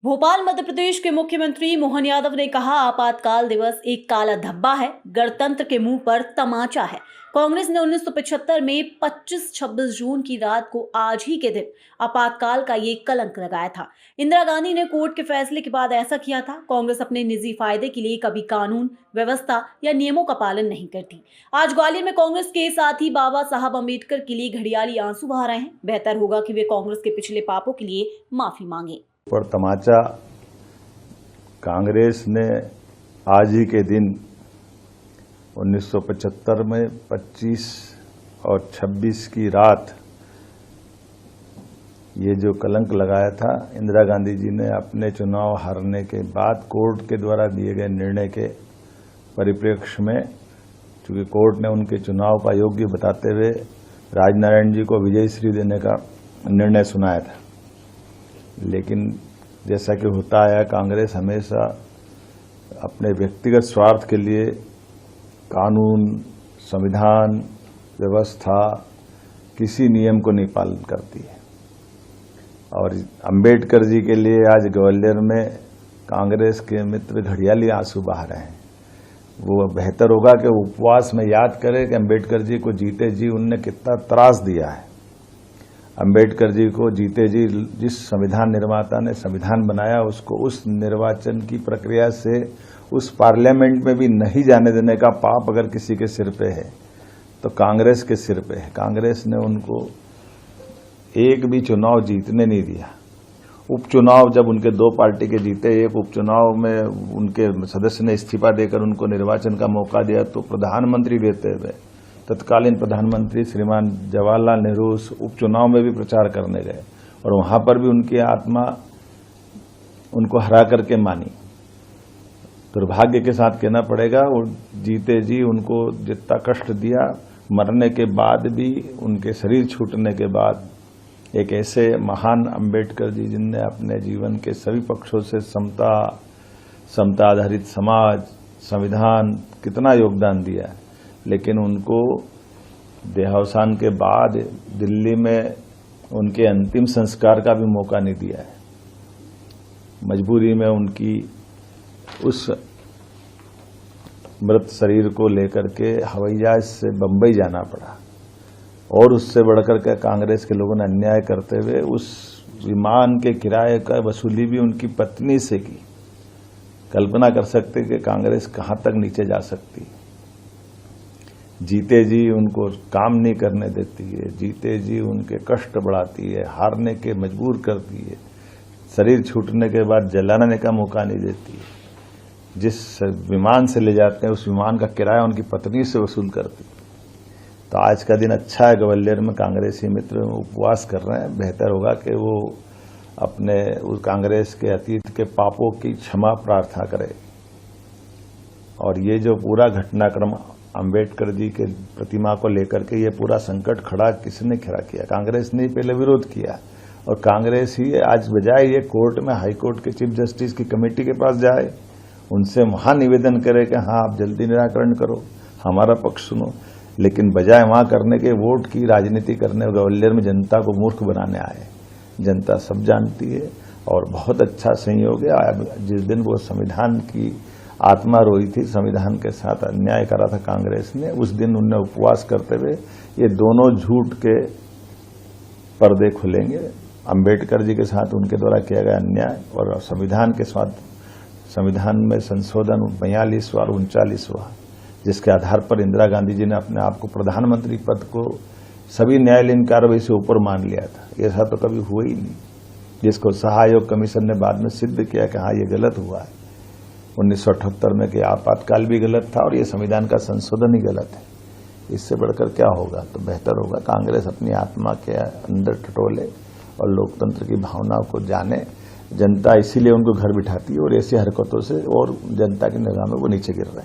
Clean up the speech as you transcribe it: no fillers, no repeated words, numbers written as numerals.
भोपाल मध्य प्रदेश के मुख्यमंत्री मोहन यादव ने कहा, आपातकाल दिवस एक काला धब्बा है, गणतंत्र के मुंह पर तमाचा है। कांग्रेस ने 1975 में 25-26 जून की रात को आज ही के दिन आपातकाल का ये कलंक लगाया था। इंदिरा गांधी ने कोर्ट के फैसले के बाद ऐसा किया था। कांग्रेस अपने निजी फायदे के लिए कभी कानून व्यवस्था या नियमों का पालन नहीं करती। आज ग्वालियर में कांग्रेस के साथी बाबा साहब अम्बेडकर के लिए घड़ियाली आंसू बहा रहे हैं। बेहतर होगा कि वे कांग्रेस के पिछले पापों के लिए माफी मांगे। पर तमाचा कांग्रेस ने आज ही के दिन 1975 में 25 और 26 की रात ये जो कलंक लगाया था, इंदिरा गांधी जी ने अपने चुनाव हारने के बाद कोर्ट के द्वारा दिए गए निर्णय के परिप्रेक्ष्य में, चूंकि कोर्ट ने उनके चुनाव को अयोग्य बताते हुए राजनारायण जी को विजयश्री देने का निर्णय सुनाया था। लेकिन जैसा कि होता आया, कांग्रेस हमेशा अपने व्यक्तिगत स्वार्थ के लिए कानून, संविधान, व्यवस्था, किसी नियम को नहीं पालन करती है। और अंबेडकर जी के लिए आज ग्वालियर में कांग्रेस के मित्र घड़ियाली आंसू बहा रहे हैं। वो बेहतर होगा कि उपवास में याद करें कि अंबेडकर जी को जीते जी उनने कितना त्रास दिया है। अंबेडकर जी को जीते जी जिस संविधान निर्माता ने संविधान बनाया, उसको उस निर्वाचन की प्रक्रिया से उस पार्लियामेंट में भी नहीं जाने देने का पाप अगर किसी के सिर पे है तो कांग्रेस के सिर पे है। कांग्रेस ने उनको एक भी चुनाव जीतने नहीं दिया। उपचुनाव जब उनके दो पार्टी के जीते, एक उपचुनाव में उनके सदस्य ने इस्तीफा देकर उनको निर्वाचन का मौका दिया, तो प्रधानमंत्री रहते हुए तत्कालीन प्रधानमंत्री श्रीमान जवाहरलाल नेहरू उस उपचुनाव में भी प्रचार करने गए और वहां पर भी उनकी आत्मा उनको हरा करके मानी। दुर्भाग्य के साथ कहना पड़ेगा, वो जीते जी उनको जितना कष्ट दिया, मरने के बाद भी, उनके शरीर छूटने के बाद, एक ऐसे महान अंबेडकर जी जिनने अपने जीवन के सभी पक्षों से समता आधारित समाज, संविधान कितना योगदान दिया है, लेकिन उनको देहावसान के बाद दिल्ली में उनके अंतिम संस्कार का भी मौका नहीं दिया है। मजबूरी में उनकी उस मृत शरीर को लेकर के हवाई जहाज से बंबई जाना पड़ा और उससे बढ़कर के कांग्रेस के लोगों ने अन्याय करते हुए उस विमान के किराए का वसूली भी उनकी पत्नी से की। कल्पना कर सकते कि कांग्रेस कहां तक नीचे जा सकती। जीते जी उनको काम नहीं करने देती है, जीते जी उनके कष्ट बढ़ाती है, हारने के मजबूर करती है, शरीर छूटने के बाद जलाने का मौका नहीं देती है। जिस विमान से ले जाते हैं उस विमान का किराया उनकी पत्नी से वसूल करती है। तो आज का दिन अच्छा है, ग्वालियर में कांग्रेसी मित्र उपवास कर रहे हैं। बेहतर होगा कि वो अपने उस कांग्रेस के अतीत के पापों की क्षमा प्रार्थना करें। और ये जो पूरा घटनाक्रम अंबेडकर जी के प्रतिमा को लेकर के ये पूरा संकट खड़ा किसने खड़ा किया? कांग्रेस ने पहले विरोध किया और कांग्रेस ही आज बजाय ये कोर्ट में, हाई कोर्ट के चीफ जस्टिस की कमेटी के पास जाए, उनसे वहां निवेदन करे कि हाँ आप जल्दी निराकरण करो, हमारा पक्ष सुनो, लेकिन बजाय वहां करने के वोट की राजनीति करने, ग्वालियर में जनता को मूर्ख बनाने आए। जनता सब जानती है और बहुत अच्छा संयोग है। जिस दिन वो संविधान की आत्मा रोई थी, संविधान के साथ अन्याय करा था कांग्रेस ने, उस दिन उनने उपवास करते हुए ये दोनों झूठ के पर्दे खुलेंगे। अंबेडकर जी के साथ उनके द्वारा किया गया अन्याय और संविधान के साथ, संविधान में संशोधन 42वां और 39वां, जिसके आधार पर इंदिरा गांधी जी ने अपने आप को प्रधानमंत्री पद को सभी न्यायालयीन कार्रवाई से ऊपर मान लिया था। ऐसा तो कभी हुआ ही नहीं, जिसको सहायोग कमीशन ने बाद में सिद्ध किया कि हाँ ये गलत हुआ है 1978 में, कि आपातकाल भी गलत था और ये संविधान का संशोधन ही गलत है। इससे बढ़कर क्या होगा? तो बेहतर होगा कांग्रेस अपनी आत्मा के अंदर टटोले और लोकतंत्र की भावनाओं को जाने। जनता इसीलिए उनको घर बिठाती है और ऐसी हरकतों से और जनता की निगाह में वो नीचे गिर रहे हैं।